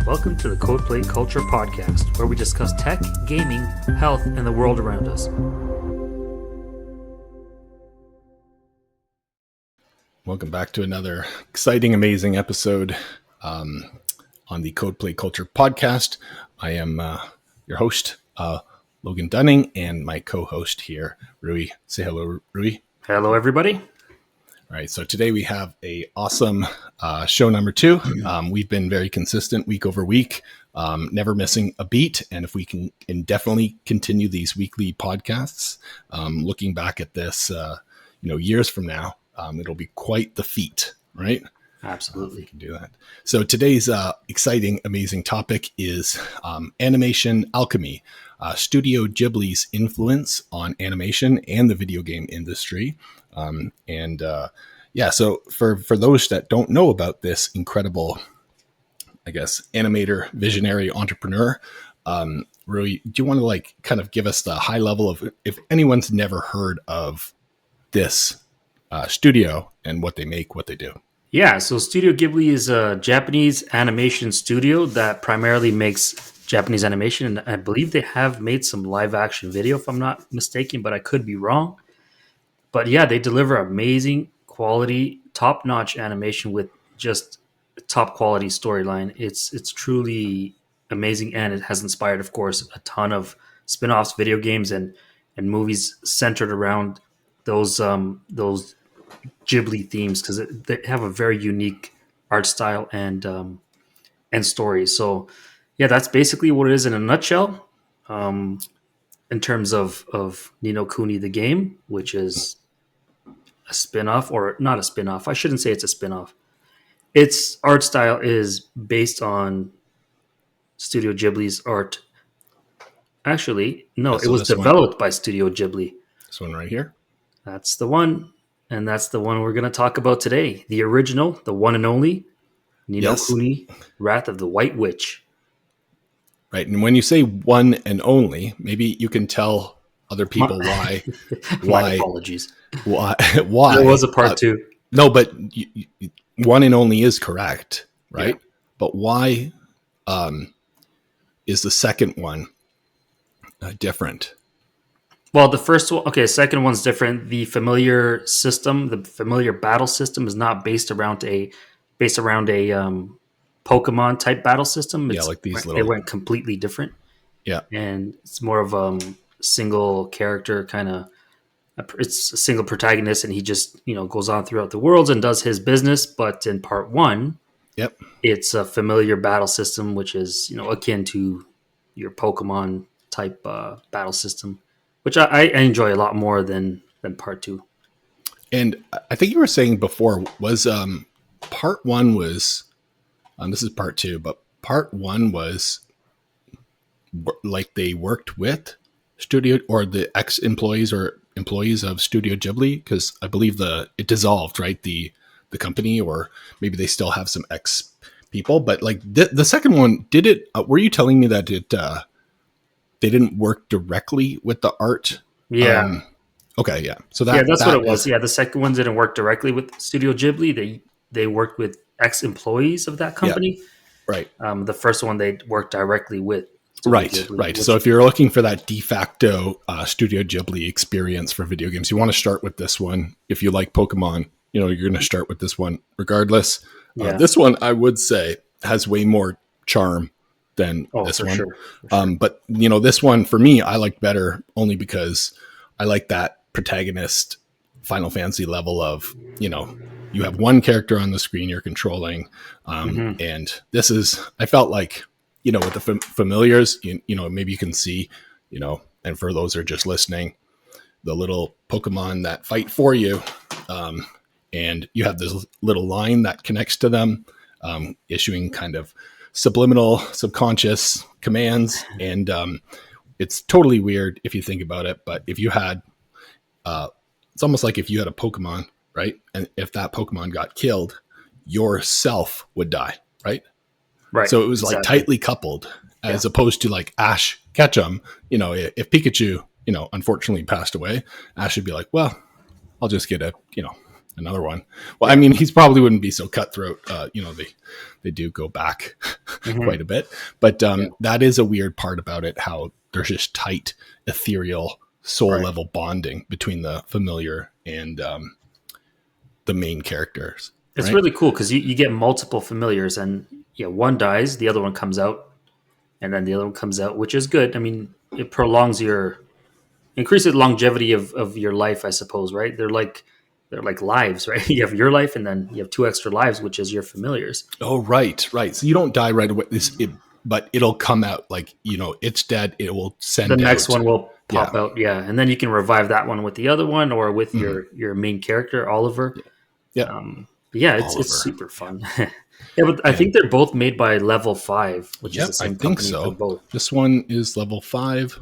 Welcome to the CodePlay Culture podcast, where we discuss tech, gaming, health, and the world around us. Welcome back to another exciting, amazing episode on the CodePlay Culture podcast. I am your host, Logan Dunning, and my co-host here, Rui. Say hello, Rui. Hello, everybody. All right, so today we have a awesome show number 2. We've been very consistent week over week, never missing a beat. And if we can indefinitely continue these weekly podcasts, looking back at this, years from now, it'll be quite the feat, right? Absolutely. We can do that. So today's exciting, amazing topic is animation alchemy, Studio Ghibli's influence on animation and the video game industry. So for those that don't know about this incredible, I guess, animator, visionary entrepreneur, Rui, do you want to kind of give us the high level of, if anyone's never heard of this studio and what they make, what they do? Yeah, so Studio Ghibli is a Japanese animation studio that primarily makes Japanese animation, and I believe they have made some live action video, if I'm not mistaken, but I could be wrong. But yeah, they deliver amazing quality, top-notch animation with just top quality storyline. It's truly amazing, and it has inspired, of course, a ton of spin-offs, video games, and movies centered around those Ghibli themes, because they have a very unique art style and story. So yeah, that's basically what it is in a nutshell. In terms of Ni no Kuni the game, which is a spin-off, or not a spin-off. I shouldn't say it's a spin-off. Its art style is based on Studio Ghibli's art. Actually, no, it was developed by Studio Ghibli. This one right here? That's the one. And that's the one we're going to talk about today. The original, the one and only, Ni no Kuni, Wrath of the White Witch. Right. And when you say one and only, maybe you can tell other people why. My apologies. Why? There was a part 2. No, but one and only is correct, right? Yeah. But why is the second one different? Well, the first one, second one's different. The familiar system, the familiar battle system, is not based around a Pokemon type battle system. It's, like these little. They went completely different. Yeah, and it's more of a single character kind of. It's a single protagonist, and he just goes on throughout the worlds and does his business. But in part 1, it's a familiar battle system, which is akin to your Pokemon type battle system, which I enjoy a lot more than part 2. And I think you were saying before was part 1 was, this is part 2, but part 1 was like they worked with Studio, or the ex-employees or employees of Studio Ghibli, because I believe it dissolved, right? The company, or maybe they still have some ex people, but like the second one, did it? Were you telling me that it they didn't work directly with the art? Yeah. Okay. Yeah. So that's what it was. Yeah. The second one didn't work directly with Studio Ghibli. They worked with ex-employees of that company. Yeah. Right. The first one they worked directly with. Right. So if you're looking for that de facto Studio Ghibli experience for video games, you want to start with this one. If you like Pokemon, you're going to start with this one regardless. Yeah. This one, I would say, has way more charm than this one. Sure. But this one for me, I liked better only because I like that protagonist Final Fantasy level of, you have one character on the screen you're controlling. And this is, I felt like, with the familiars, maybe you can see, and for those who are just listening, the little Pokemon that fight for you. And you have this little line that connects to them, issuing kind of subliminal, subconscious commands. And it's totally weird if you think about it. But if you had, it's almost like if you had a Pokemon, right? And if that Pokemon got killed, yourself would die, right? Right. So it was like tightly coupled, as opposed to like Ash Ketchum. If Pikachu, unfortunately passed away, Ash would be like, well, I'll just get a another one. Well, I mean, he's probably wouldn't be so cutthroat. They do go back quite a bit, but that is a weird part about it. How there's just tight, ethereal, soul level bonding between the familiar and the main characters. It's really cool because you get multiple familiars, and one dies, the other one comes out, and then the other one comes out, which is good. I mean, it increases longevity of your life, I suppose, right? They're like lives, right? You have your life, and then you have 2 extra lives, which is your familiars. Oh, right. So you don't die right away. But it'll come out like, it's dead. It will send the next one will pop out, and then you can revive that one with the other one or with your main character, Oliver. Yeah, it's super fun. But I think they're both made by Level 5, which is the same company for both. This one is Level 5,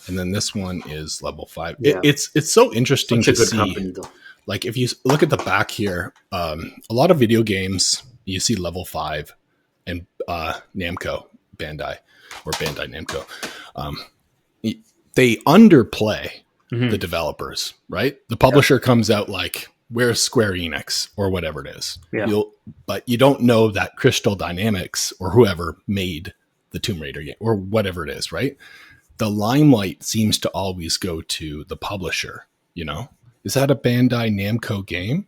and then this one is Level 5. It's so interesting to see. Company, though. Like if you look at the back here, a lot of video games you see Level 5 and Namco Bandai Namco. They underplay the developers, right? The publisher comes out like, where's Square Enix or whatever it is. Yeah. But you don't know that Crystal Dynamics or whoever made the Tomb Raider game or whatever it is, right? The limelight seems to always go to the publisher, Is that a Bandai Namco game?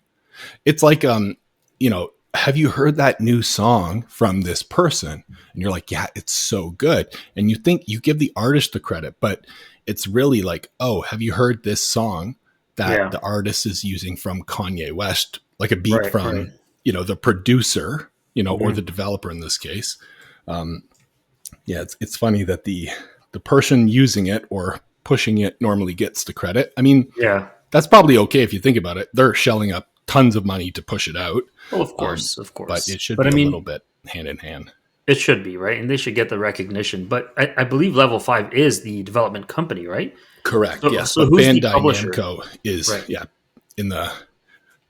It's like, have you heard that new song from this person? And you're like, yeah, it's so good. And you think you give the artist the credit, but it's really like, oh, have you heard this song that the artist is using from Kanye West, like a beat from, the producer, or the developer in this case. It's funny that the person using it or pushing it normally gets the credit. I mean, that's probably okay if you think about it. They're shelling up tons of money to push it out. Well, of course. But it should be a little bit hand in hand. It should be, right? And they should get the recognition. But I believe Level 5 is the development company, right? Correct, yes. So who's Bandai Namco is, in the...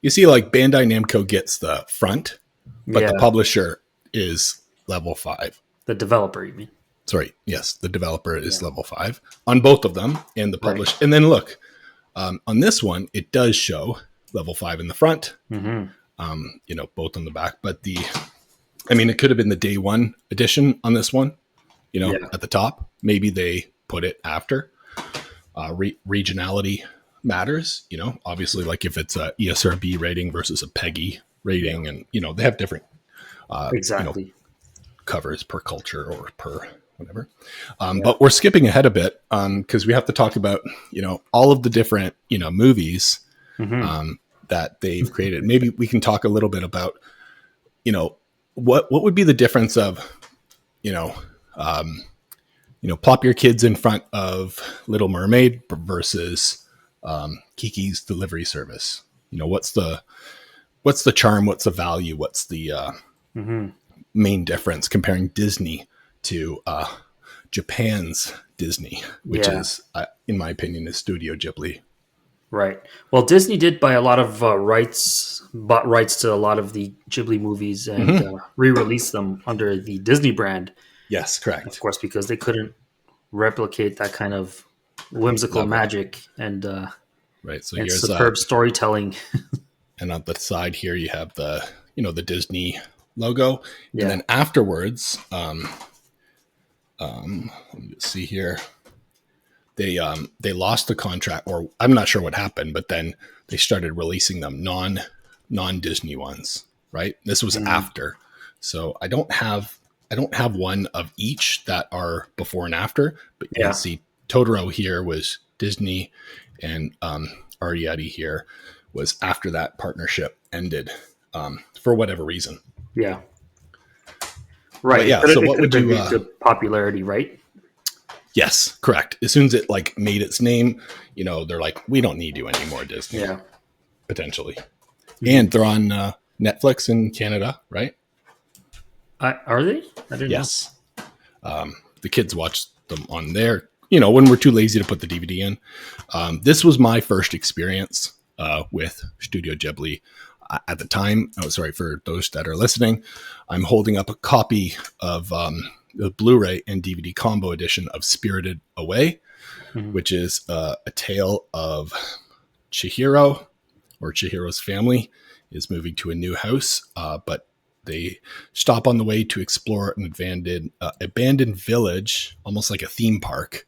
You see, like, Bandai Namco gets the front, but the publisher is Level 5. The developer, you mean? Sorry, yes, the developer is Level 5 on both of them, and the publisher. And then look, on this one, it does show Level 5 in the front, both on the back. But it could have been the day one edition on this one, at the top. Maybe they put it after. Regionality matters, obviously, like if it's a ESRB rating versus a PEGI rating, and, they have different covers per culture or per whatever. But we're skipping ahead a bit because we have to talk about, all of the different, movies that they've created. Maybe we can talk a little bit about, what would be the difference of, plop your kids in front of Little Mermaid versus Kiki's Delivery Service. What's the charm? What's the value? What's the main difference comparing Disney to Japan's Disney, which is, in my opinion, is Studio Ghibli. Right. Well, Disney did buy a lot of bought rights to a lot of the Ghibli movies and re-released them under the Disney brand. Yes, correct. Of course, because they couldn't replicate that kind of whimsical magic and superb storytelling. And on the side here, you have the Disney logo, and then afterwards, let me just see here. They lost the contract, or I'm not sure what happened, but then they started releasing them non-Disney ones. Right, this was after, so I don't have one of each that are before and after, but you can see Totoro here was Disney, and Arrietty here was after that partnership ended for whatever reason. Yeah. Right. But yeah. So what would you the popularity, right? Yes, correct. As soon as it made its name, they're like, we don't need you anymore, Disney. Yeah. Potentially. And they're on Netflix in Canada, right? Are they? I didn't know. The kids watch them on there, when we're too lazy to put the DVD in. This was my first experience with Studio Ghibli. At the time, for those that are listening, I'm holding up a copy of the Blu-ray and DVD combo edition of Spirited Away, which is a tale of Chihiro, or Chihiro's family is moving to a new house, but they stop on the way to explore an abandoned village, almost like a theme park.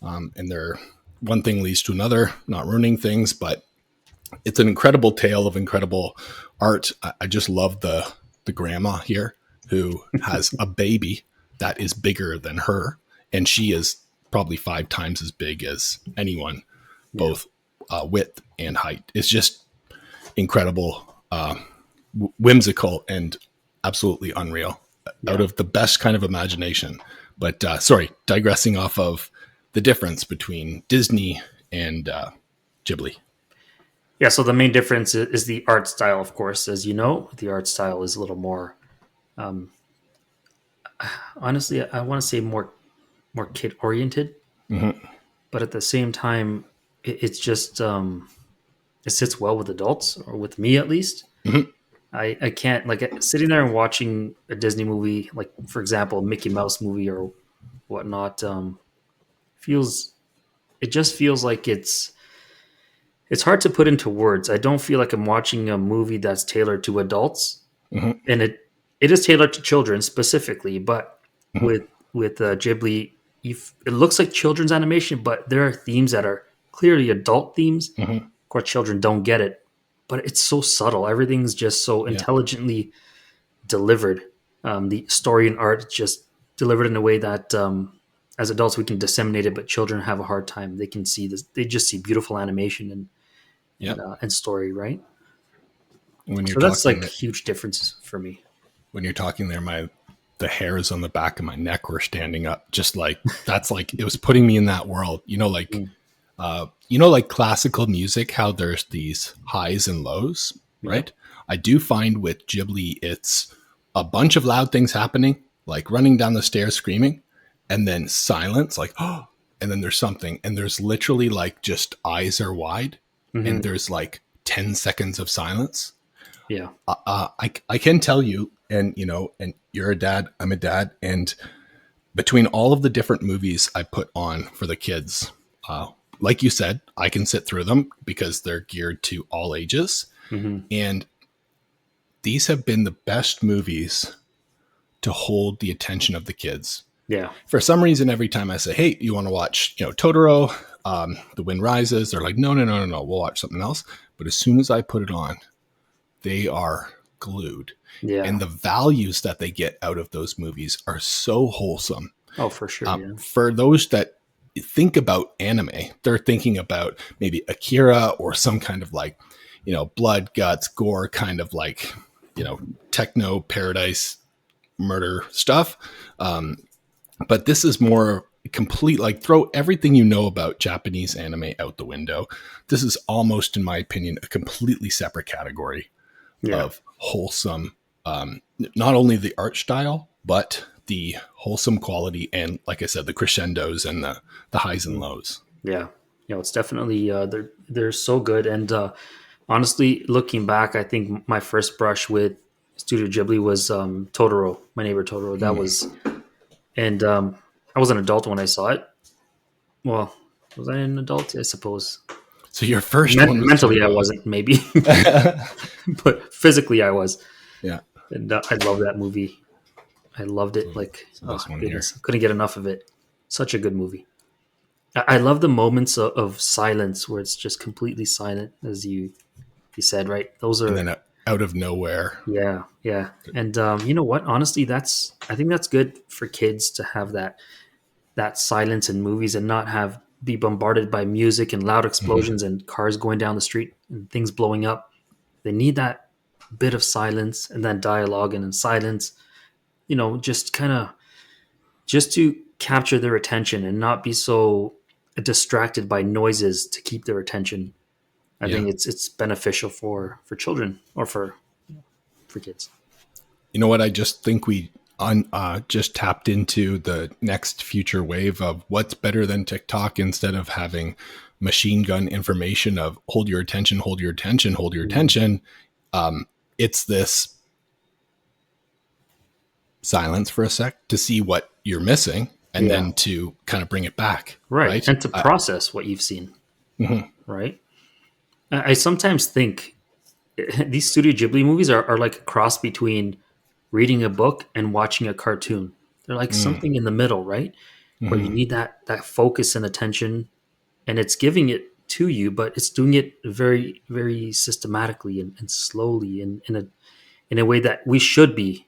And one thing leads to another, not ruining things, but it's an incredible tale of incredible art. I just love the grandma here who has a baby that is bigger than her, and she is probably 5 times as big as anyone, both width and height. It's just incredible, whimsical, and absolutely unreal. Out of the best kind of imagination. But sorry, digressing off of the difference between Disney and Ghibli. Yeah, so the main difference is the art style, of course. As you know, the art style is a little more, honestly, I want to say more kid oriented, but at the same time, it's just it sits well with adults, or with me at least. I can't, like, sitting there and watching a Disney movie, like for example, a Mickey Mouse movie or whatnot. Feels It just feels like it's hard to put into words. I don't feel like I'm watching a movie that's tailored to adults, and it is tailored to children specifically. But with Ghibli, it looks like children's animation, but there are themes that are clearly adult themes. Of course, children don't get it, but it's so subtle. Everything's just so intelligently delivered. The story and art just delivered in a way that as adults we can disseminate it, but children have a hard time. They can see this; they just see beautiful animation and story, right? When you're So that's talking, like huge differences for me. when you're talking there, the hairs on the back of my neck were standing up. Just like that's like it was putting me in that world. Like classical music, how there's these highs and lows, right? I do find with Ghibli, it's a bunch of loud things happening, like running down the stairs screaming, and then silence, like, oh, and then there's something, and there's literally like just eyes are wide, and there's like 10 seconds of silence. Yeah. I can tell you, and and you're a dad, I'm a dad, and between all of the different movies I put on for the kids, like you said, I can sit through them because they're geared to all ages. And these have been the best movies to hold the attention of the kids. Yeah. For some reason, every time I say, hey, you want to watch, Totoro, The Wind Rises, they're like, no, we'll watch something else. But as soon as I put it on, they are glued. Yeah. And the values that they get out of those movies are so wholesome. Oh, for sure. For those that think about anime, they're thinking about maybe Akira or some kind of like, blood, guts, gore, kind of like, techno paradise murder stuff. But this is more complete, like throw everything you know about Japanese anime out the window. This is almost, in my opinion, a completely separate category of wholesome, not only the art style, but the wholesome quality. And like I said, the crescendos and the highs and lows. Yeah. It's definitely, they're so good. And honestly, looking back, I think my first brush with Studio Ghibli was Totoro, My Neighbor Totoro. That was, and I was an adult when I saw it. Well, was I an adult? I suppose. So your first one was mentally, I wasn't, maybe, but physically, I was. Yeah, and I love that movie. I loved it. Like, goodness, couldn't get enough of it. Such a good movie. I love the moments of silence where it's just completely silent, as you said, right? Those are, and then out of nowhere. Yeah. And you know what? Honestly, I think that's good for kids to have that silence in movies and not be bombarded by music and loud explosions and cars going down the street and things blowing up. They need that bit of silence and then dialogue and then silence. Just to capture their attention and not be so distracted by noises to keep their attention. I think it's beneficial for children or for kids. You know what? I just think we just tapped into the next future wave of what's better than TikTok instead of having machine gun information of hold your attention, hold your attention, hold your attention. It's this silence for a sec to see what you're missing and then to kind of bring it back. Right. And to process what you've seen. Right. I sometimes think these Studio Ghibli movies are like a cross between reading a book and watching a cartoon. They're like Mm, something in the middle, right? Where you hmm need that focus and attention, and it's giving it to you, but it's doing it very very systematically and slowly in a way that we should be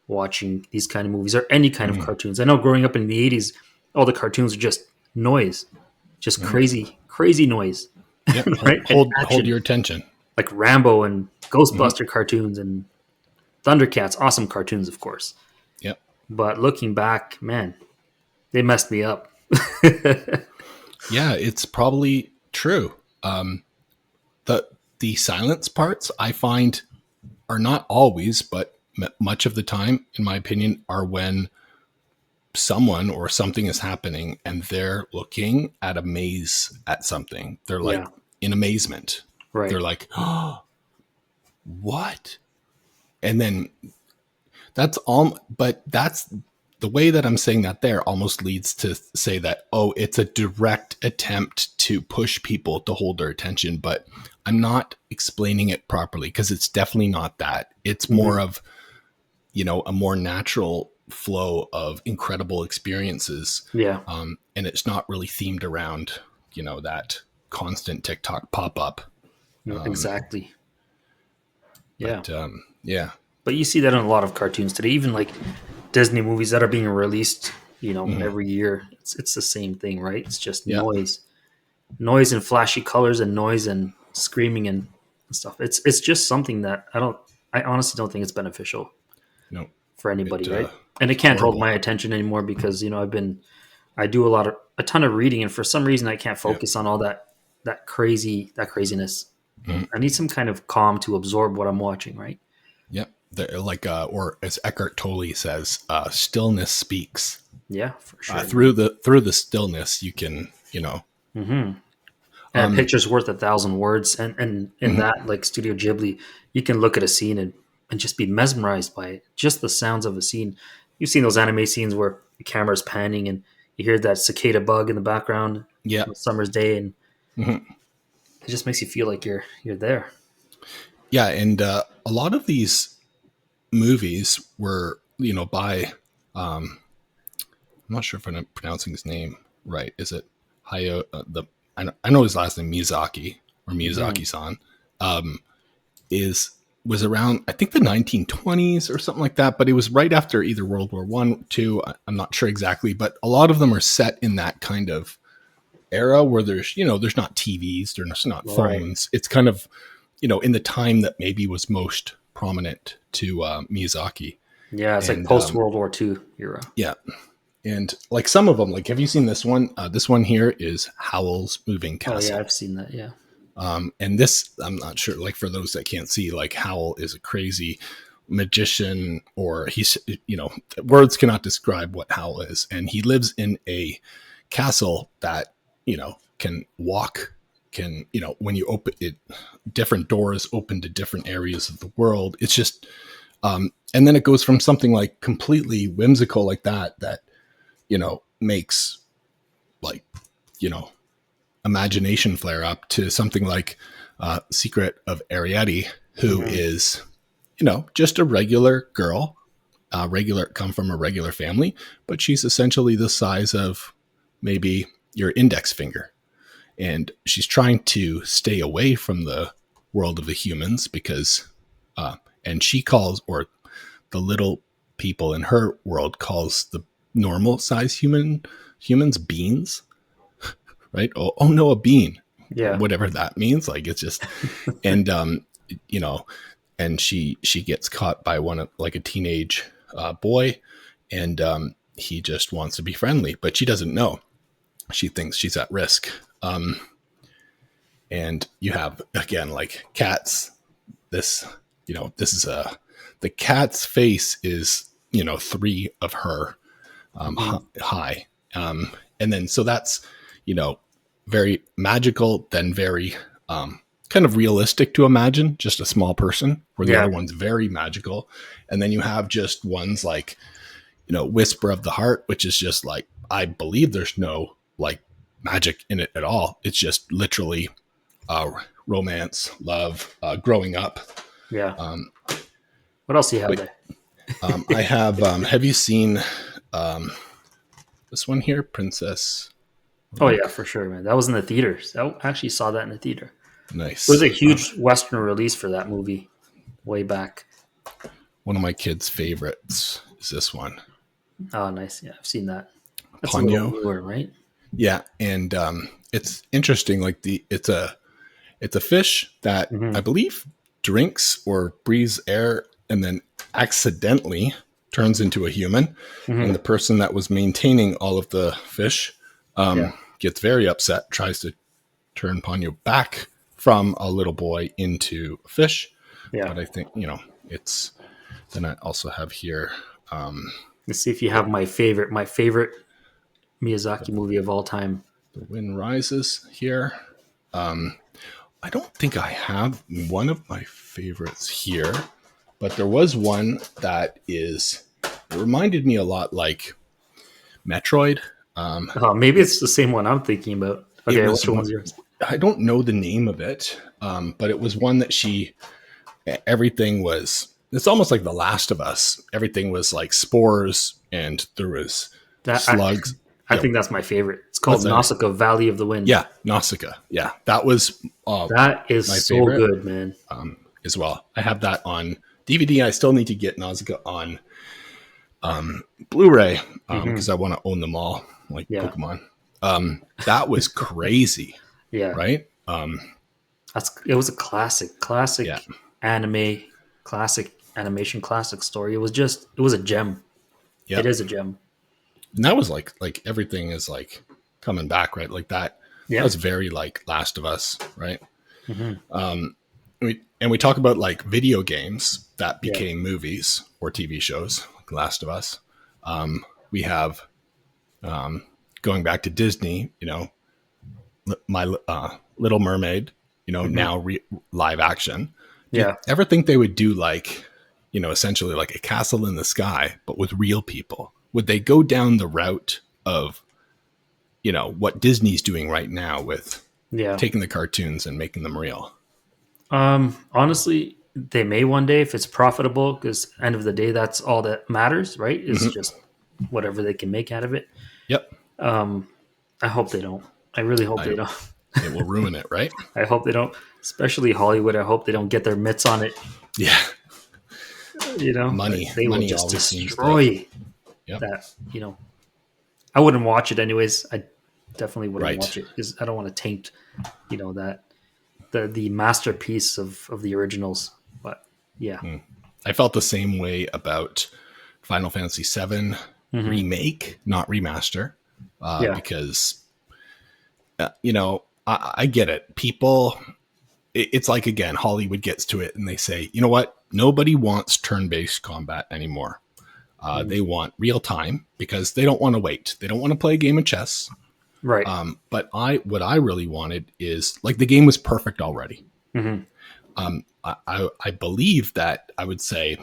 watching these kind of movies or any kind of hmm cartoons. I know growing up in the 80s, all the cartoons are just noise, just hmm crazy noise, Yep. right? And Hold action, your attention. like Rambo and Hmm Ghostbuster cartoons and Thundercats, awesome cartoons, of course. Yep. But looking back, man, they messed me up. Yeah, it's probably true. Um, the the silence parts I find are not always, but much of the time, in my opinion, are when someone or something is happening and they're looking at a maze at something. They're Yeah, like in amazement. right. They're like, oh, what? And then that's all, but that's the way that I'm saying that there almost leads to say that, oh, it's a direct attempt to push people to hold their attention, but I'm not explaining it properly because it's definitely not that. It's more Mhm. of, a more natural flow of incredible experiences. Yeah, And it's not really themed around, that constant TikTok pop up. exactly. Yeah. Yeah. But you see that in a lot of cartoons today, even like Disney movies that are being released, Hmm every year. It's the same thing, right? It's just Yeah. noise and flashy colors and noise and screaming and stuff. It's just something that I honestly don't think it's beneficial No, for it, anybody, right? And it it's can't hold horrible. my attention anymore because I do a ton of reading, and for some reason I can't Yeah. focus on all that craziness. Mhm. I need some kind of calm to absorb what I'm watching, right? Yep. Like, or as Eckhart Tolle says, stillness speaks. Yeah, for sure, man. Through the stillness, you can, Hmm. And a um, picture's worth 1,000 words, and in mhm. that, like Studio Ghibli, you can look at a scene and just be mesmerized by it. Just the sounds of a scene. You've seen those anime scenes where the camera's panning and you hear that cicada bug in the background Yeah. on a summer's day, and Mhm. it just makes you feel like you're there. Yeah. And a lot of these movies were, by, I'm not sure if I'm pronouncing his name right. Is it Hayo? I know his last name Mizaki or Hmm. Miyazaki-san. Um, is was around I think the 1920s or something like that, but it was right after either World War One, two. I'm not sure exactly, but a lot of them are set in that kind of era where there's not TVs, there's not All right. phones. It's kind of in the time that maybe was most prominent to Miyazaki, Yeah, it's like and post World War II era. yeah, and like some of them, like have you seen this one? This one here is Howl's Moving Oh yeah, Castle. I've seen that. Yeah. And this, I'm not sure, like for those that can't see, like Howl is a crazy magician, or words cannot describe what Howl is. And he lives in a castle that, can walk, when you open it, different doors open to different areas of the world. It's just, and then it goes from something like completely whimsical like that, makes like, you know, imagination flare up to something like Secret of Ariadne, who Hmm. is, just a regular girl, come from a regular family, but she's essentially the size of maybe your index finger. And she's trying to stay away from the world of the humans because, and she calls, or the little people in her world calls the normal size humans beans, right? Oh no, a bean, Yeah. whatever that means. Like it's just, and you know, and she gets caught by one of like a teenage boy, and he just wants to be friendly, but she doesn't know. She thinks she's at risk. And you have again like cats. This, this is the cat's face is three of her Hmm. high. And then so that's you know very magical, then very kind of realistic to imagine just a small person, where the Yeah. other one's very magical. And then you have just ones like Whisper of the Heart, which is just like, I believe there's no like magic in it at all. It's just literally romance, love, growing up. Yeah. Um, What else do you have but there? I have. Have you seen um, this one here, Princess Oh yeah, Ponok? for sure, man. That was in the theaters. I actually saw that in the theater. It was Nice. a huge Western release for that movie way back. One of my kids' favorites is this one, Oh, nice. Yeah, I've seen that. That's a little Ponyo. newer, right? Yeah, and it's interesting. Like it's a fish that I Mm-hmm. believe drinks or breathes air and then accidentally turns into a human. And the Mm-hmm. person that was maintaining all of the fish Yeah. gets very upset, tries to turn Ponyo back from a little boy into a fish. Yeah. But I think, it's then I also have here Let's see if you have my favorite Miyazaki movie of all time. the wind rises here. I don't think I have one of my favorites here, but there was one that it reminded me a lot like Metroid. Maybe It, it's the same one I'm thinking about. it Okay, was which one, one's yours? I don't know the name of it, but it was one that everything was, it's almost like The Last of Us. Everything was like spores and there was That slugs. I Yeah. think that's my favorite. It's called What's that? Nausicaa Valley of the Wind. Yeah. Nausicaa. Yeah. That was That is my so favorite good, man. as well. I have that on DVD. I still need to get Nausicaa on Blu-ray Hmm. because I want to own them all, like Yeah, Pokemon. That was crazy, yeah. right? It was a classic, Yeah, anime, classic animation, classic story. It was a gem. It yep. is a gem. And that was like everything is like coming back, right? Like that. That Yeah. was very like Last of Us, right? Hmm. We talk about like video games that Yeah. became movies or TV shows, like Last of Us. We have going back to Disney, my Little Mermaid, Hmm. now live action. Do you Yeah. ever think they would do like, essentially like a castle in the sky, but with real people? Would they go down the route of, what Disney's doing right now with Yeah. taking the cartoons and making them real? Honestly, they may one day if it's profitable, because end of the day, that's all that matters, right? Is Hmm. just whatever they can make out of it. Yep. Um, I hope they don't. I really hope I, they don't. it will ruin it, right? I hope they don't. Especially Hollywood. I hope they don't get their mitts on it. Yeah. Like, Money. they will Money just always seems to, destroy yep. that. I wouldn't watch it anyways. I definitely wouldn't Right. watch it because I don't want to taint, that the masterpiece of the originals. But yeah. I felt the same way about Final Fantasy VII Hmm. remake, not remaster, Yeah. because I get it. People, it's like again, Hollywood gets to it and they say, you know what? Nobody wants turn-based combat anymore. Mhm. They want real time because they don't want to wait. They don't want to play a game of chess. Right. But what I really wanted is like the game was perfect already. Hmm. I believe that I would say,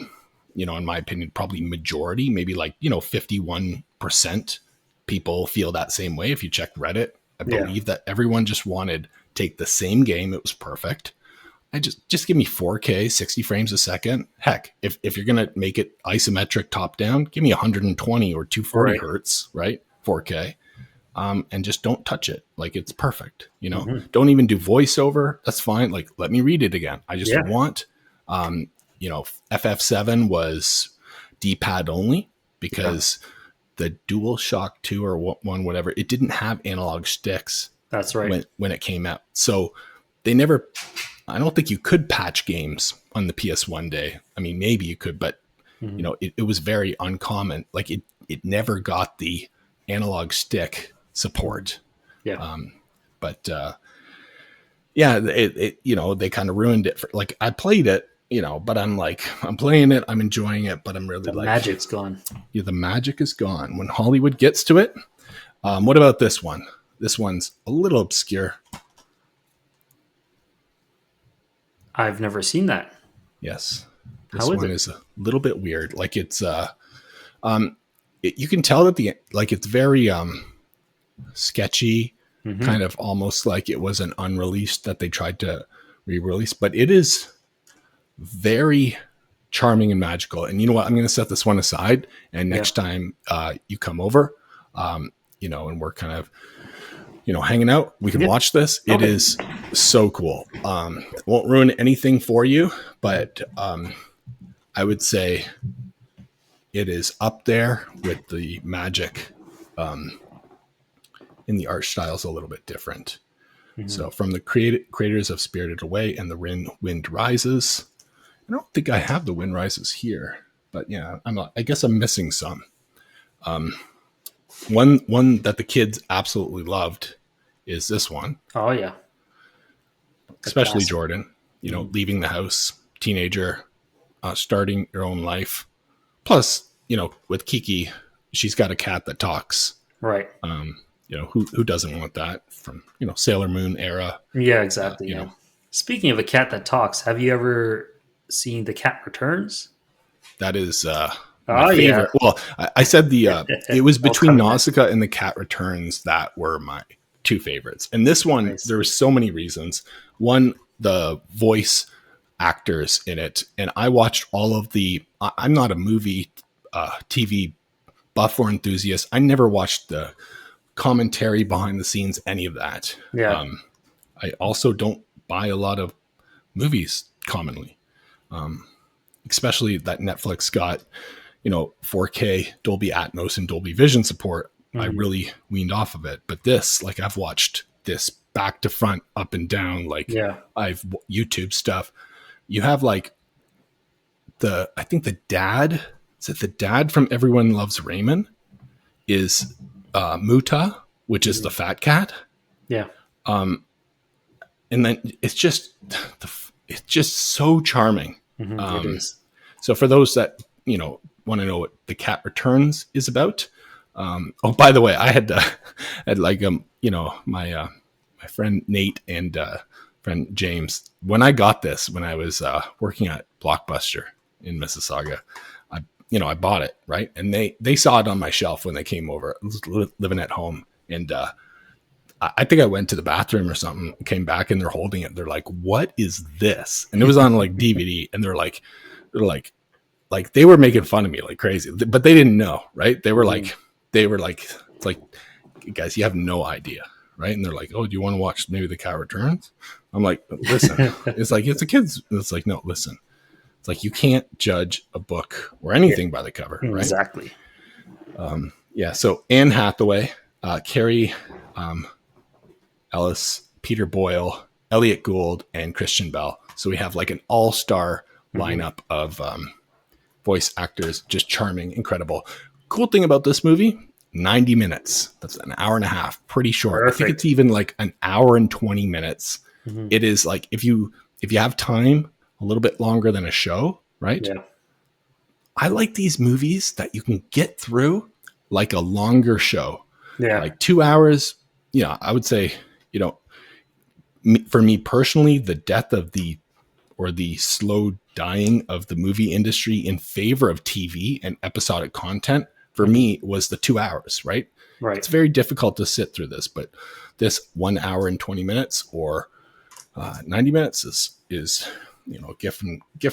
in my opinion, probably majority, maybe like, 51% people feel that same way. If you check Reddit, I Yeah. believe that everyone just wanted to take the same game. It was perfect. I just give me 4K, 60 frames a second. Heck, if you're going to make it isometric top down, give me 120 or 240 Right. hertz, right? 4K. And just don't touch it. Like it's perfect. Hmm. Don't even do voiceover. That's fine. Like let me read it again. I just Yeah. want, FF7 was D-pad only Yeah. because the DualShock 2 or one, whatever, it didn't have analog sticks That's right. when it came out. So they never, I don't think you could patch games on the PS1 day. I mean, maybe you could, but Hmm. it was very uncommon. Like it never got the analog stick support. Yeah. But yeah, they kind of ruined it for like I played it, but I'm playing it, I'm enjoying it, but I'm really The like, magic's gone. yeah, the magic is gone when Hollywood gets to it. What about this one? This one's a little obscure. I've never seen that. Yes, How this is one it? is a little bit weird. Like you can tell that it's very sketchy. Mm-hmm. kind of almost like it was an unreleased that they tried to re-release, but it is very charming and magical. And you know what? I'm going to set this one aside. And Yeah. next time you come over, and we're kind of, hanging out, we can Yeah. watch this. It Okay. is so cool. Won't ruin anything for you, but I would say it is up there with the magic. In the art style is a little bit different. Mm-hmm. So from the creators of Spirited Away and the Wind Rises. I don't think I have the Wind Rises here, but yeah, I guess I'm missing some. One that the kids absolutely loved is this one, Oh yeah, the especially classic. Jordan. Mm-hmm. Leaving the house, teenager, starting your own life. Plus, with Kiki, she's got a cat that talks. Right. Who doesn't want that from Sailor Moon era? Yeah, exactly. Yeah. Speaking of a cat that talks, have you ever seen The Cat Returns? That is my Oh yeah. favorite. Well, I said it was All between coming next. Nausicaa and The Cat Returns that were my two favorites. And this one, Nice. there were so many reasons. One, the voice actors in it, and I watched all of the. I'm not a movie, TV buff or enthusiast. I never watched the commentary behind the scenes, any of that. Yeah. I also don't buy a lot of movies commonly, especially that Netflix got, 4K Dolby Atmos and Dolby Vision support. I Mm-hmm. really weaned off of it. But this, like, I've watched this back to front, up and down. Like, Yeah. I've YouTube stuff. You have like I think the dad, is it the dad from Everyone Loves Raymond is Muta, which is the fat cat. Yeah. And then it's just so charming. Mm-hmm. It is. So for those that want to know what The Cat Returns is about, by the way, I had my friend Nate and friend James, when I got this, when I was working at Blockbuster in Mississauga, I bought it, right, and they saw it on my shelf when they came over. I was living at home, and I think I went to the bathroom or something, came back, and they're holding it. They're like, "What is this?" And it was on like DVD, and they're like, they were making fun of me like crazy, but they didn't know, right? They were like, it's like, guys, you have no idea, right? And they're like, "Oh, do you want to watch maybe The Cat Returns?" I'm like, "Listen," it's like, it's a kid's. It's like, no, listen. It's like, you can't judge a book or anything by the cover, right? Exactly. Yeah. So Anne Hathaway, Carrie Ellis, Peter Boyle, Elliot Gould, and Christian Bell. So we have like an all-star lineup of voice actors, just charming, incredible. Cool thing about this movie, 90 minutes. That's an hour and a half, pretty short. Perfect. I think it's even like an hour and 20 minutes. Mm-hmm. It is like, if you have time, a little bit longer than a show, right? Yeah. I like these movies that you can get through like a longer show. Yeah. Like 2 hours. I would say, for me personally, the death of the slow dying of the movie industry in favor of TV and episodic content for me was the 2 hours, right? Right. It's very difficult to sit through this, but this 1 hour and 20 minutes or 90 minutes is a gift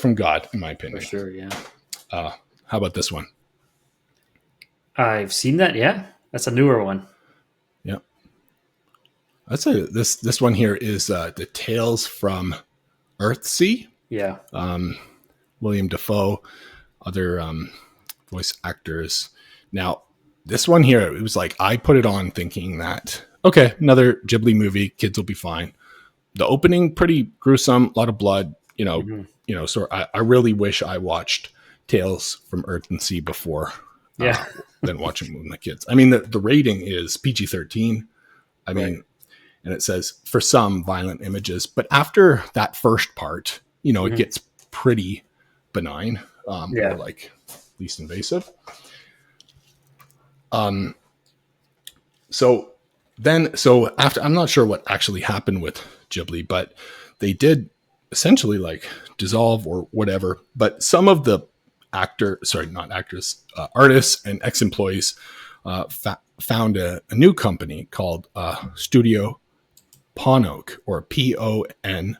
from God, in my opinion. For sure. Yeah. How about this one? I've seen that. Yeah. That's a newer one. Yeah. I'd say this one here is the Tales from Earthsea. Yeah. William Dafoe, other voice actors. Now, this one here, it was like, I put it on thinking that, okay, another Ghibli movie, kids will be fine. The opening, pretty gruesome, a lot of blood, so I really wish I watched Tales from Earthsea before than watching with my kids. I mean, the rating is PG-13. I mean, and it says for some violent images, but after that first part, it gets pretty benign, or like least invasive. So after, I'm not sure what actually happened with Ghibli, but they did essentially like dissolve or whatever. But some of the artists and ex-employees found a new company called Studio Ponok, or Ponoc. And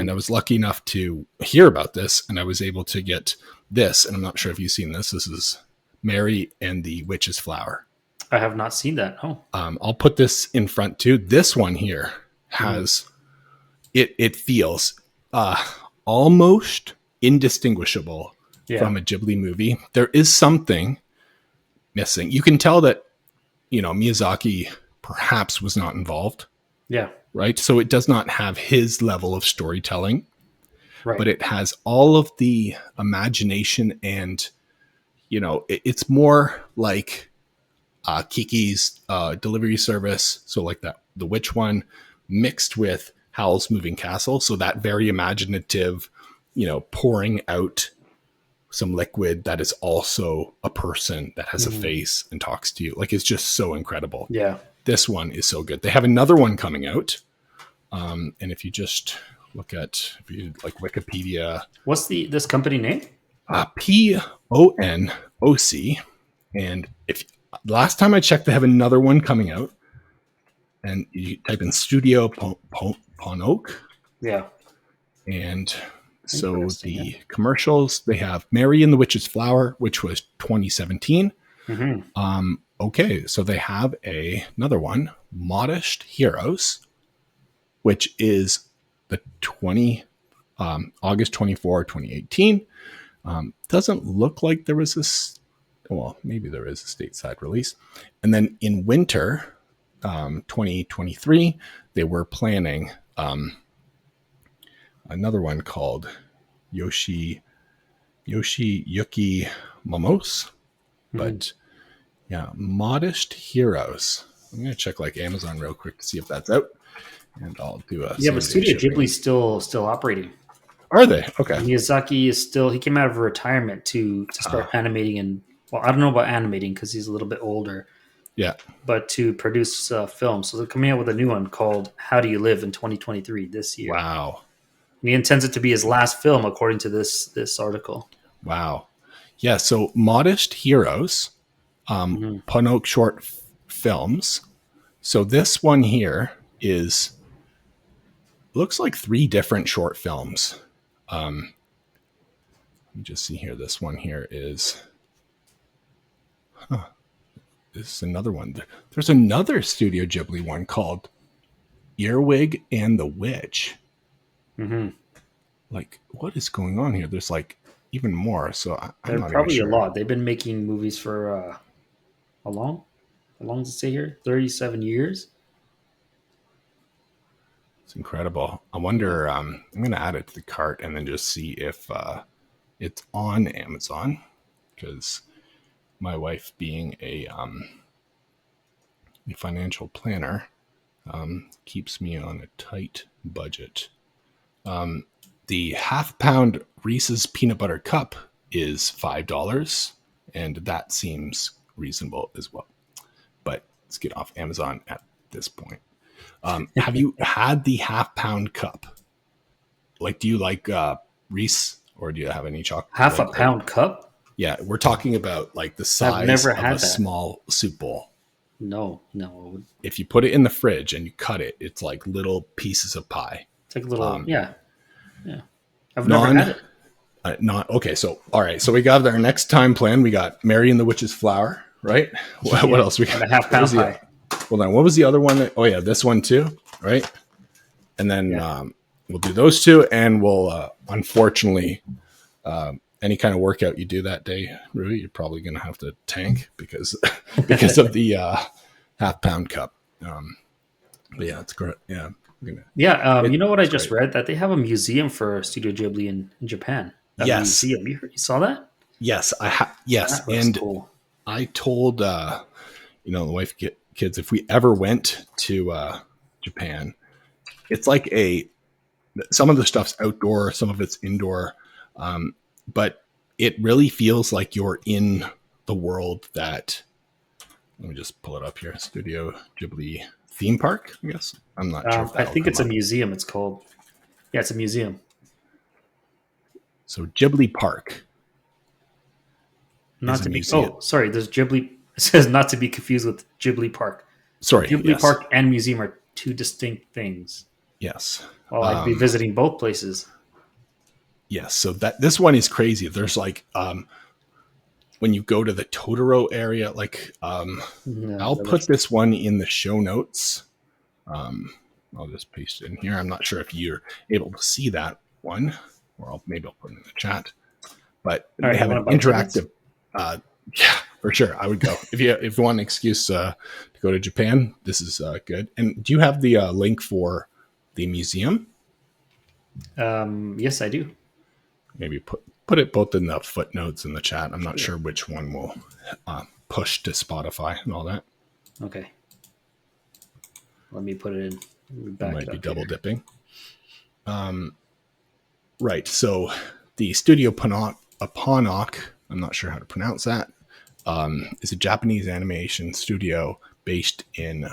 I was lucky enough to hear about this, and I was able to get this. And I'm not sure if you've seen this. This is Mary and the Witch's Flower. I have not seen that. Oh, I'll put this in front too. This one here has it feels almost indistinguishable from a Ghibli movie. There is something missing. You can tell that, Miyazaki perhaps was not involved. Yeah. Right. So it does not have his level of storytelling, Right. but it has all of the imagination, and, it's more like Kiki's delivery service. So like the witch one mixed with Howl's Moving Castle. So that very imaginative, pouring out some liquid that is also a person that has a face and talks to you. Like, it's just so incredible. Yeah. This one is so good. They have another one coming out. And if you just look at, if you like Wikipedia, what's this company name? Ponoc. And if last time I checked, they have another one coming out. And you type in Studio Ponok. Yeah. And so the commercials, they have Mary and the Witch's Flower, which was 2017. Okay, so they have another one, Modest Heroes, which is the August 24, 2018. Doesn't look like there was well, maybe there is a stateside release. And then in winter 2023, they were planning another one called Yoshi Yuki Momos. But yeah, Modest Heroes. I'm going to check like Amazon real quick to see if that's out. And I'll do a but Studio Ghibli's still operating. Are they? Okay. Miyazaki is still, he came out of retirement to start animating, and well, I don't know about animating because he's a little bit older. Yeah. But to produce films. So they're coming out with a new one called How Do You Live in 2023 this year. Wow. And he intends it to be his last film, according to this article. Wow. Yeah. So Modest Heroes, Ponok short films. So this one here looks like 3 different short films. Let me just see here. This one here is, this is another one. There's another Studio Ghibli one called Earwig and the Witch. Like, what is going on here? There's like even more. So I'm not probably even sure. a lot. They've been making movies for how long does it say here? 37 years. It's incredible. I wonder, I'm going to add it to the cart and then just see if it's on Amazon, because my wife, being a financial planner, keeps me on a tight budget. The half-pound Reese's peanut butter cup is $5, and that seems reasonable as well. But let's get off Amazon at this point. Have you had the half-pound cup? Like, do you like Reese, or do you have any chocolate? Half a pound cup? Yeah, we're talking about like the size of a small soup bowl. No. If you put it in the fridge and you cut it, it's like little pieces of pie. It's like little, yeah. I've never had it. Okay, so all right, so we got our next time plan. We got Mary and the Witch's Flower, right? What else we got? A half pound pie. Well, then what was the other one? Oh yeah, this one too, right? And then we'll do those 2, and we'll unfortunately, any kind of workout you do that day, Rui, you're probably going to have to tank because of the half-pound cup. But yeah, it's great. Yeah. You know what I just read? That they have a museum for Studio Ghibli in Japan. Yes. Museum. You saw that? Yes. Yes. And cool. I told, the wife, kids, if we ever went to Japan, it's like some of the stuff's outdoor, some of it's indoor. But it really feels like you're in the world that, let me just pull it up here, Studio Ghibli theme park, I guess. I'm not sure. I think it's a museum. It's called. Yeah, it's a museum. So Ghibli Park. Not to be. Oh, sorry. There's Ghibli. It says not to be confused with Ghibli Park. So Sorry. Ghibli Yes. Park and museum are two distinct things. Yes. Oh, I'd be visiting both places. Yes. So that this one is crazy. There's like when you go to the Totoro area, like No, I'll put this one in the show notes. I'll just paste it in here. I'm not sure if you're able to see that one, or maybe I'll put it in the chat. But all they right, you have want an to buy tickets? interactive. Yeah, for sure. I would go if you want an excuse to go to Japan. This is good. And do you have the link for the museum? Yes, I do. Maybe put it both in the footnotes in the chat. I'm not Sure. sure which one will push to Spotify and all that. Okay. Let me put it in. You Back might it be up double here. dipping. Right. So the Studio Ponok, I'm not sure how to pronounce that, is a Japanese animation studio based in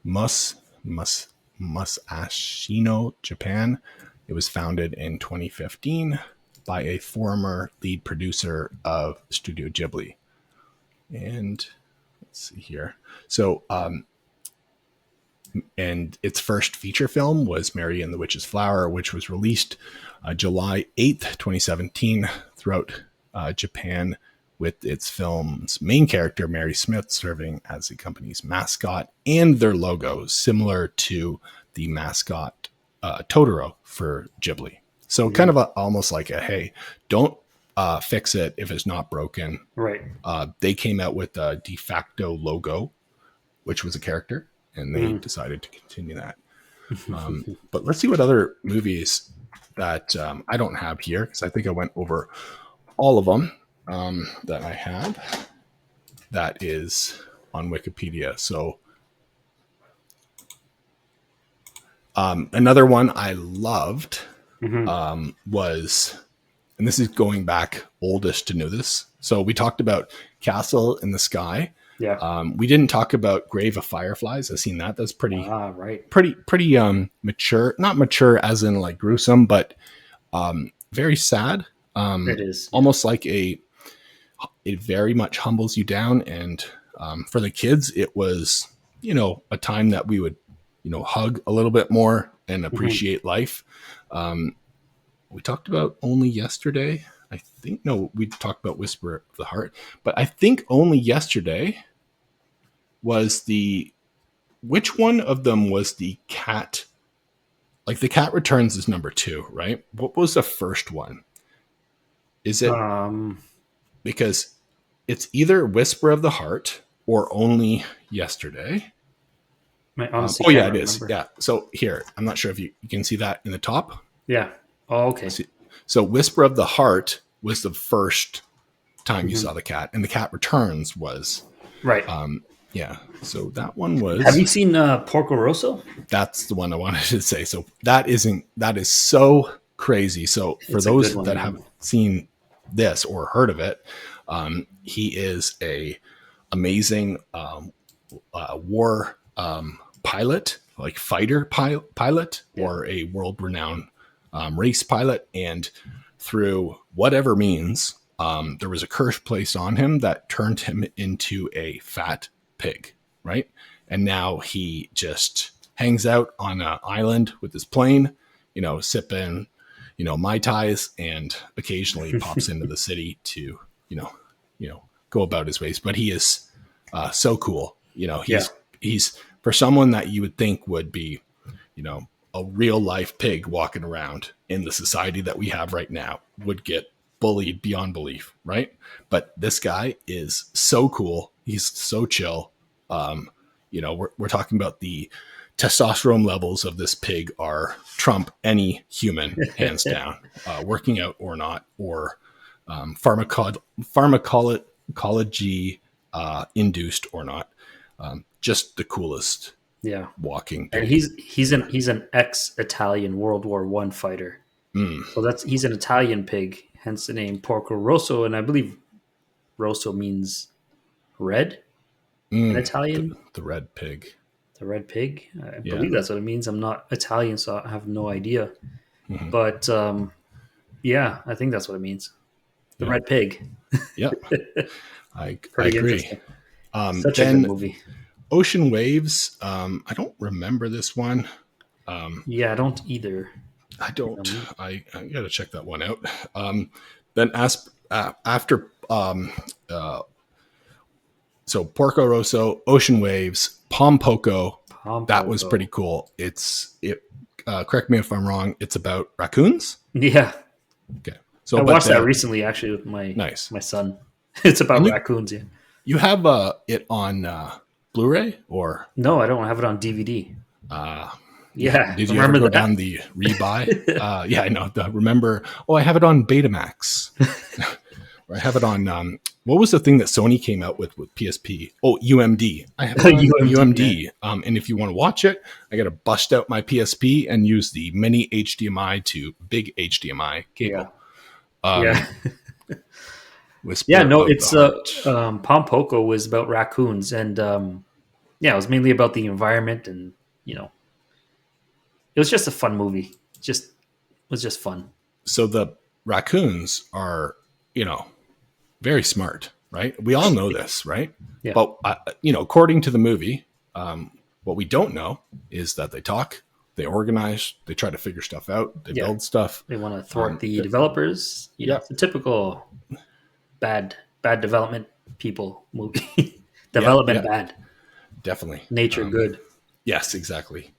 Mus Mus Musashino, Japan. It was founded in 2015 by a former lead producer of Studio Ghibli. And let's see here. So, and its first feature film was Mary and the Witch's Flower, which was released July 8th, 2017, throughout Japan, with its film's main character, Mary Smith, serving as the company's mascot and their logo, similar to the mascot Totoro for Ghibli. So, kind of almost like a hey, don't fix it if it's not broken. Right. They came out with a de facto logo, which was a character, and they decided to continue that. But let's see what other movies that I don't have here, because I think I went over all of them that I had. That is on Wikipedia. So another one I loved was, and this is going back oldest to newest. So we talked about Castle in the Sky. Yeah. We didn't talk about Grave of Fireflies. I've seen that. That's pretty Right. pretty mature. Not mature as in like gruesome, but very sad. It is. Yeah. Almost like it very much humbles you down. And for the kids, it was, a time that we would, hug a little bit more and appreciate life. We talked about Only Yesterday. I think, no, we talked about Whisper of the Heart, but I think Only Yesterday was which one of them was the cat? Like the Cat Returns is number 2, right? What was the first one? Is it because it's either Whisper of the Heart or Only Yesterday? I honestly Oh yeah, can't it is. remember. Yeah. So here, I'm not sure if you can see that in the top. Yeah. Oh, okay. So Whisper of the Heart was the first time you saw the cat, and the Cat Returns was Right. yeah. So that one was. Have you seen Porco Rosso? That's the one I wanted to say. So that is so crazy. So for It's a good those one, that man. haven't seen this or heard of it, he is a amazing war pilot, like fighter pilot, or a world renowned race pilot, and through whatever means, there was a curse placed on him that turned him into a fat pig, right? And now he just hangs out on an island with his plane, sipping, Mai Tais, and occasionally pops into the city to, go about his ways. But he is so cool. He's for someone that you would think would be, a real life pig walking around in the society that we have right now would get bullied beyond belief, right? But this guy is so cool. He's so chill. We're talking about the testosterone levels of this pig are trump any human, hands down, working out or not, or pharmacology induced or not. Just the coolest Yeah. walking And pig. he's an ex-Italian World War I fighter. So he's an Italian pig, hence the name Porco Rosso, and I believe Rosso means red in Italian. The red pig. The red pig. I Yeah. believe that's what it means. I'm not Italian, so I have no idea. But yeah, I think that's what it means. The red pig. Yeah. I Pretty agree. interesting. Such a good Then movie. Ocean Waves. I don't remember this one. Yeah, I don't either. I don't. Um, I got to check that one out. Then after so Porco Rosso, Ocean Waves, Pom Poko. That was Pompoko. pretty cool. It. Correct me if I'm wrong. It's about raccoons. Yeah, Okay. I So, but watched that the recently actually with nice. my son. It's about And raccoons. Yeah. you have it on Blu-ray or No, I don't have it on DVD. uh, Yeah, did you ever remember go that? down the rebuy? Yeah, I know. Remember? Oh, I have it on Betamax. Or I have it on. What was the thing that Sony came out with PSP? Oh, UMD. I have it on UMD. Yeah. UMD. And if you want to watch it, I got to bust out my PSP and use the mini HDMI to big HDMI Yeah. cable. Yeah. Yeah. Whisper No, of the it's Heart. Pompoko was about raccoons, and yeah, it was mainly about the environment, and you know, it was just a fun movie. Just it was just fun. So the raccoons are, you know, very smart, right? We all know this, right? Yeah. But according to the movie, what we don't know is that they talk, they organize, they try to figure stuff out, they Yeah. build stuff. They want to thwart the That, developers. You know, yeah, it's a typical bad development people movie. yeah, Development yeah, bad, definitely. nature good. Yes, exactly.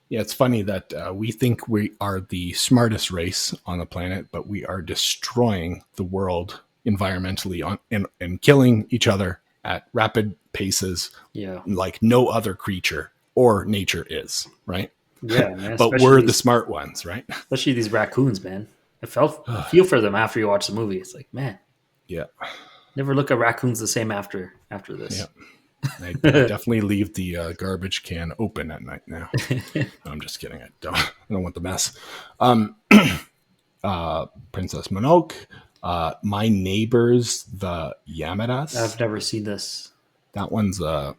Yeah, it's funny that we think we are the smartest race on the planet, but we are destroying the world environmentally and killing each other at rapid paces Yeah. like no other creature or nature is, right? Yeah, man. But we're the smart ones, right? Especially these raccoons, man. I feel for them after you watch the movie. It's like, man, Yeah, never look at raccoons the same after yeah. this. I definitely leave the garbage can open at night now. No, I'm just kidding. I don't want the mess. Princess Mononoke, My Neighbors, the I've Yamadas. never seen this. That one's I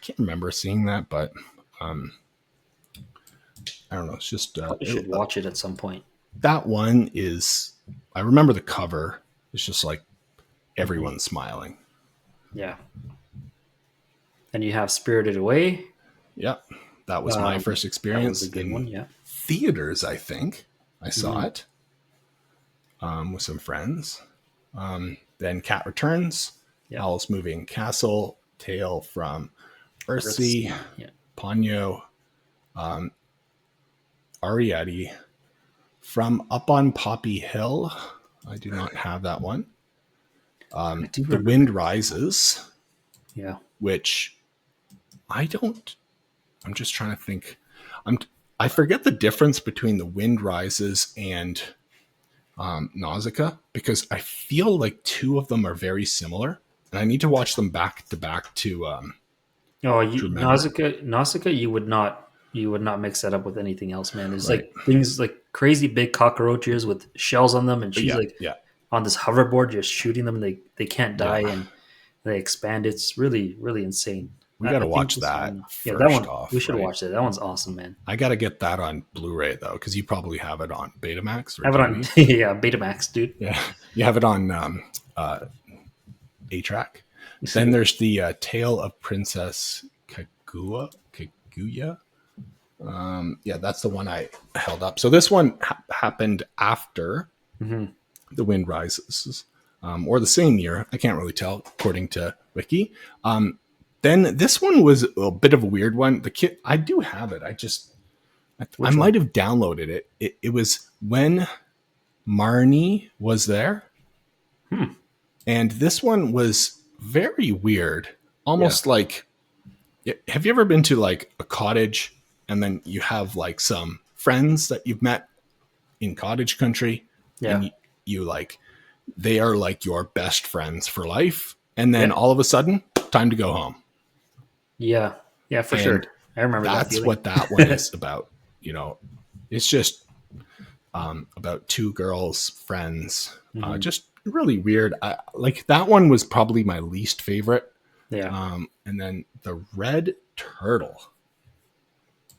can't remember seeing that, but I don't know. It's just Probably should watch it at some point. that one is. I remember the cover. It's just like Mhm. everyone's smiling. Yeah. And you have Spirited Away. Yeah, that was my first That was experience a good one. in Yeah. theaters. I think I saw Mhm. it with some friends. Then Cat Returns, Yeah. Howl's Moving Castle, Tale from Earthsea, Earthsea. Yeah. Ponyo, Ariadne, From Up on Poppy Hill. I do not have that one. I do The remember. Wind Rises, Yeah. which I don't. I'm just trying to think. I forget the difference between The Wind Rises and Nausicaa because I feel like two of them are very similar, and I need to watch them back to back Oh, to remember. Nausicaa, you would not mix that up with anything else, man. There's Right? like things like crazy big cockroaches with shells on them, and she's Yeah, like yeah. on this hoverboard just shooting them, and they can't Yeah. die, and they expand. It's really insane. We got I to think watch this that one, yeah, that first one we off, should right? watch it. That one's awesome, man. I got to get that on Blu-ray though, because you probably have it on Betamax or Have it on DVD. yeah Betamax, dude. Yeah, you have it on A track. Then there's the Tale of Princess Kaguya. Yeah, that's the one I held up. So this one happened after hmm The Wind Rises, or the same year. I can't really tell according to Wiki. Then this one was a bit of a weird one. The kid, I do have it. I Which one? might have downloaded it. It was when Marnie was there, Hmm. and this one was very weird. Yeah, Almost like, have you ever been to like a cottage and then you have like some friends that you've met in cottage country, and yeah, you like they are like your best friends for life, and then yeah, all of a sudden, time to go home. yeah, yeah, for sure. And I remember that that's feeling. what that one is about. It's just about two girls, friends. hmm Just really weird. Like that one was probably my least favorite. Yeah, And then the Red Turtle.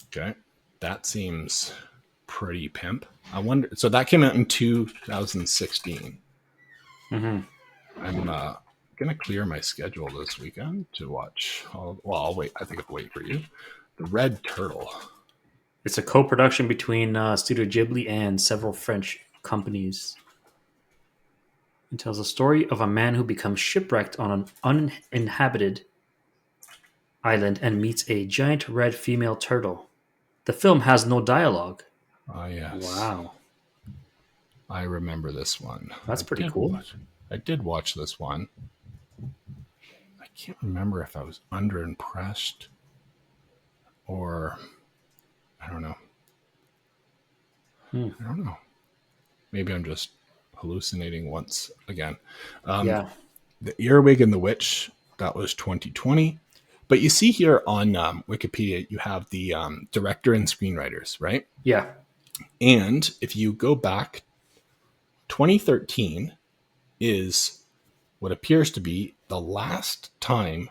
Okay, that seems pretty pimp. I wonder. So that came out in 2016. hmm I'm going to clear my schedule this weekend to watch. I'll wait. I think I'll wait for you. The Red Turtle. It's a co-production between Studio Ghibli and several French companies. It tells the story of a man who becomes shipwrecked on an uninhabited island and meets a giant red female turtle. The film has no dialogue. Ah, yes. Wow. I remember this one. That's pretty cool. I did watch this one. I can't remember if I was underimpressed or I don't know. I don't know. Maybe I'm just hallucinating once again. Yeah. The Earwig and the Witch, that was 2020. But you see here on Wikipedia, you have the director and screenwriters, right? Yeah. And if you go back, 2013 is what appears to be the last time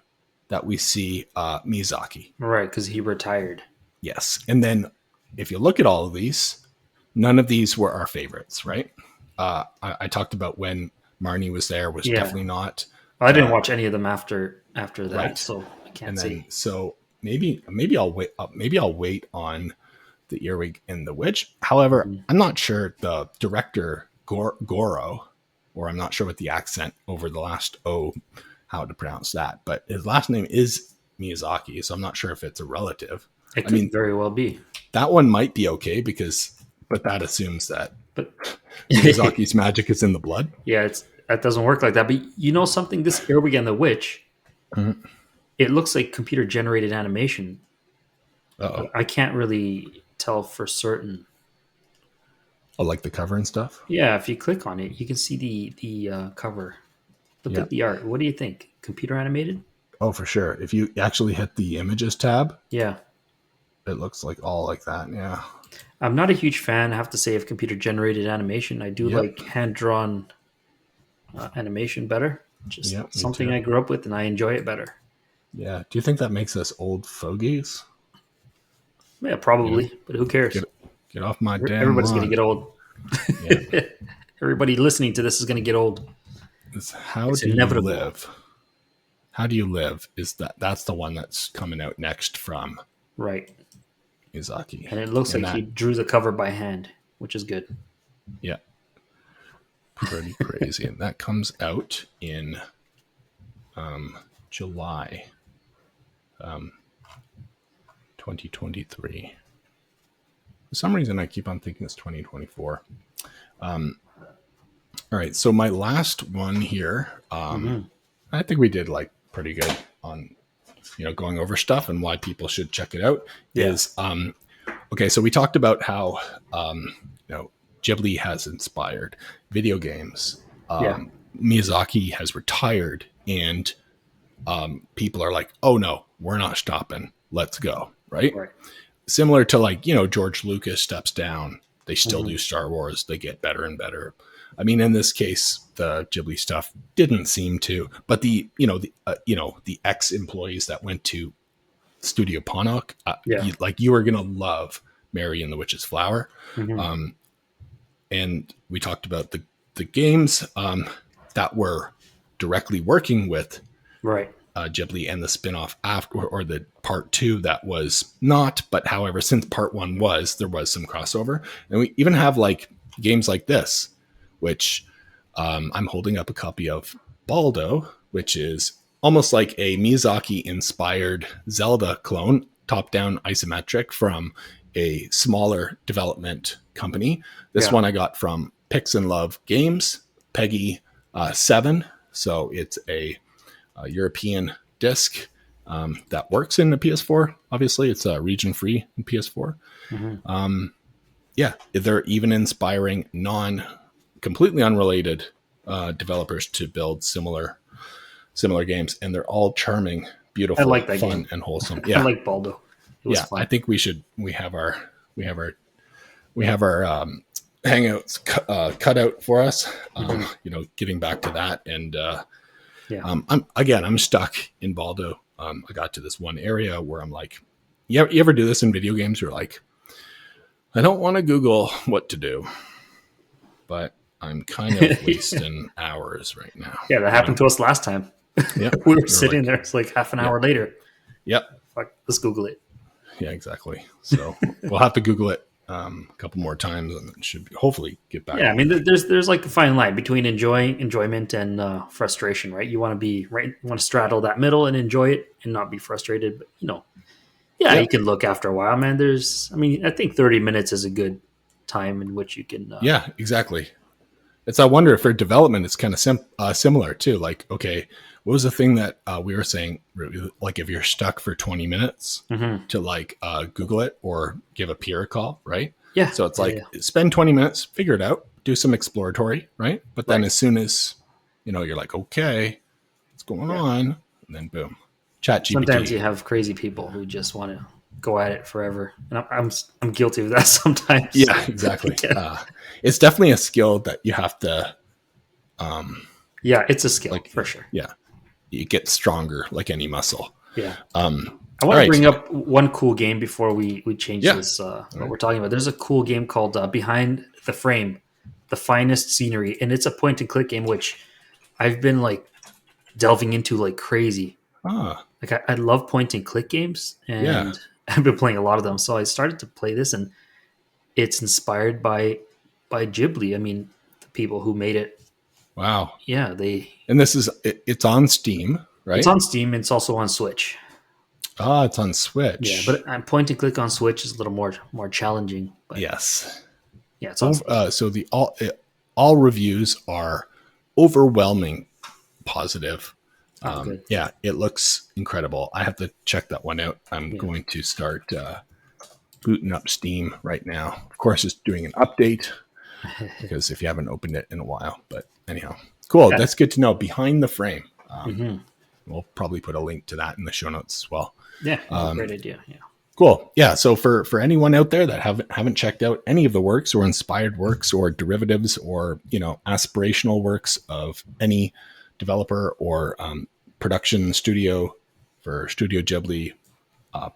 that we see Mizaki. Right, because he retired. Yes. And then if you look at all of these, none of these were our favorites, right? I talked about when Marnie was there was definitely not. I didn't watch any of them after that, right. so I can't And see. then, so maybe I'll wait. Maybe I'll wait on the Earwig and the Witch. However, I'm not sure the director Goro, or I'm not sure what the accent over the last how to pronounce that, but his last name is Miyazaki, so I'm not sure if it's a relative. It could very well be. That one might be okay but that assumes that But Miyazaki's magic is in the blood. Yeah, that doesn't work like that. But you know something? This Earwig and the Witch, it looks like computer generated animation. I can't really tell for certain. Oh, like the cover and stuff? Yeah, if you click on it, you can see the cover. Look at the art. What do you think? Computer animated? Oh, for sure. If you actually hit the images tab, yeah, it looks like all like that. Yeah. I'm not a huge fan, I have to say, of computer generated animation. I do like hand drawn animation better. Just something I grew up with, and I enjoy it better. Yeah. Do you think that makes us old fogies? Yeah, probably. But who cares? Get off my damn Everybody's lawn. going to get old. Yeah. Everybody listening to this is going to get old. How do you live? How do you live? That's the one that's coming out next from Mizaki. And it looks like he drew the cover by hand, which is good. Yeah. Pretty crazy. And that comes out in July 2023. For some reason, I keep on thinking it's 2024. All right. So my last one here, I think we did like pretty good on, going over stuff and why people should check it out is, okay. So we talked about how, Ghibli has inspired video games. Miyazaki has retired and people are like, oh no, we're not stopping. Let's go. Right. Similar to like, George Lucas steps down. They still do Star Wars. They get better and better. I mean, in this case, the Ghibli stuff didn't seem to, but the ex-employees that went to Studio Ponok, you were going to love Mary and the Witch's Flower. And we talked about the games that were directly working with Ghibli and the spinoff after, or the part 2 that was not, but however, since part 1 there was some crossover. And we even have like games like this, which I'm holding up a copy of Baldo, which is almost like a Miyazaki-inspired Zelda clone, top-down isometric from a smaller development company. This one I got from Pix and Love Games, Peggy 7. So it's a European disc that works in the PS4. Obviously, it's region-free in PS4. They're even inspiring completely unrelated developers to build similar games, and they're all charming, beautiful, fun, game. And wholesome. Yeah, I like Baldo. Fun. I think we have our hangouts cut out for us. Getting back to that, and I'm stuck in Baldo. I got to this one area where I'm like, you ever do this in video games? You're like, I don't want to Google what to do, but I'm kind of wasting hours right now. Yeah, that happened to us last time. Yeah. We were sitting there. It's like half an hour later. Yep. Fuck, let's Google it. Yeah, exactly. So we'll have to Google it a couple more times, and it should hopefully get back. Yeah, I mean, there's like a fine line between enjoyment and frustration, right? You want to be right, you want to straddle that middle and enjoy it and not be frustrated. But yeah, you can look after a while, man. I think 30 minutes is a good time in which you can. Yeah, exactly. I wonder if for development, it's kind of similar too. Like, okay, what was the thing that we were saying? Like, if you're stuck for 20 minutes to like Google it or give a peer a call, right? Yeah. So it's like spend 20 minutes, figure it out, do some exploratory, right? But then as soon as you're like, okay, what's going on? And then boom, chat GPT. Sometimes you have crazy people who just want to go at it forever, and I'm guilty of that sometimes. Yeah, exactly. It's definitely a skill that you have to. Yeah, it's a skill for sure. Yeah, you get stronger like any muscle. Yeah. I want to bring up one cool game before we change this. What we're talking about. There's a cool game called Behind the Frame, the Finest Scenery, and it's a point and click game which I've been like delving into like crazy. Like I love point and click games, and I've been playing a lot of them. So I started to play this, and it's inspired by Ghibli. I mean, the people who made it. Wow. Yeah, and it's on Steam, right? It's on Steam, and it's also on Switch. It's on Switch. Yeah, but point and click on Switch is a little more challenging. But yes. Yeah, it's on Steam. So the all reviews are overwhelming positive. Yeah, it looks incredible. I have to check that one out. I'm going to start booting up Steam right now. Of course, it's doing an update because if you haven't opened it in a while. But anyhow, cool. Yeah. That's good to know. Behind the Frame. We'll probably put a link to that in the show notes as well. Yeah, great idea. Yeah. Cool. Yeah. So for anyone out there that haven't checked out any of the works or inspired works or derivatives or aspirational works of any developer or production studio for Studio Ghibli,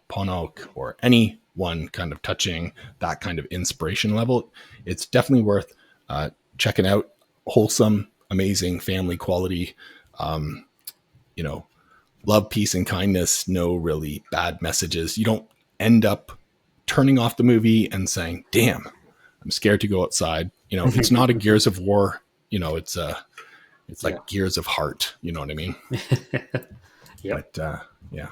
Ponok, or anyone kind of touching that kind of inspiration level, it's definitely worth checking out. Wholesome, amazing, family quality. Love, peace, and kindness. No really bad messages. You don't end up turning off the movie and saying, "Damn, I'm scared to go outside." It's not a Gears of War. It's like Gears of Heart. You know what I mean? Yeah. But yeah.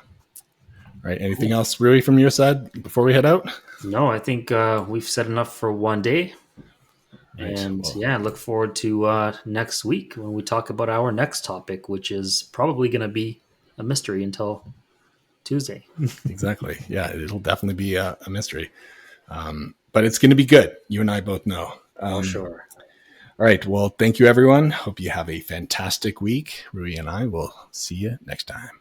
Right. Anything else, Rui, from your side before we head out? No, I think we've said enough for one day. Right. And look forward to next week when we talk about our next topic, which is probably going to be a mystery until Tuesday. Exactly. Yeah, it'll definitely be a mystery. But it's going to be good. You and I both know. For sure. All right. Well, thank you, everyone. Hope you have a fantastic week. Rui and I will see you next time.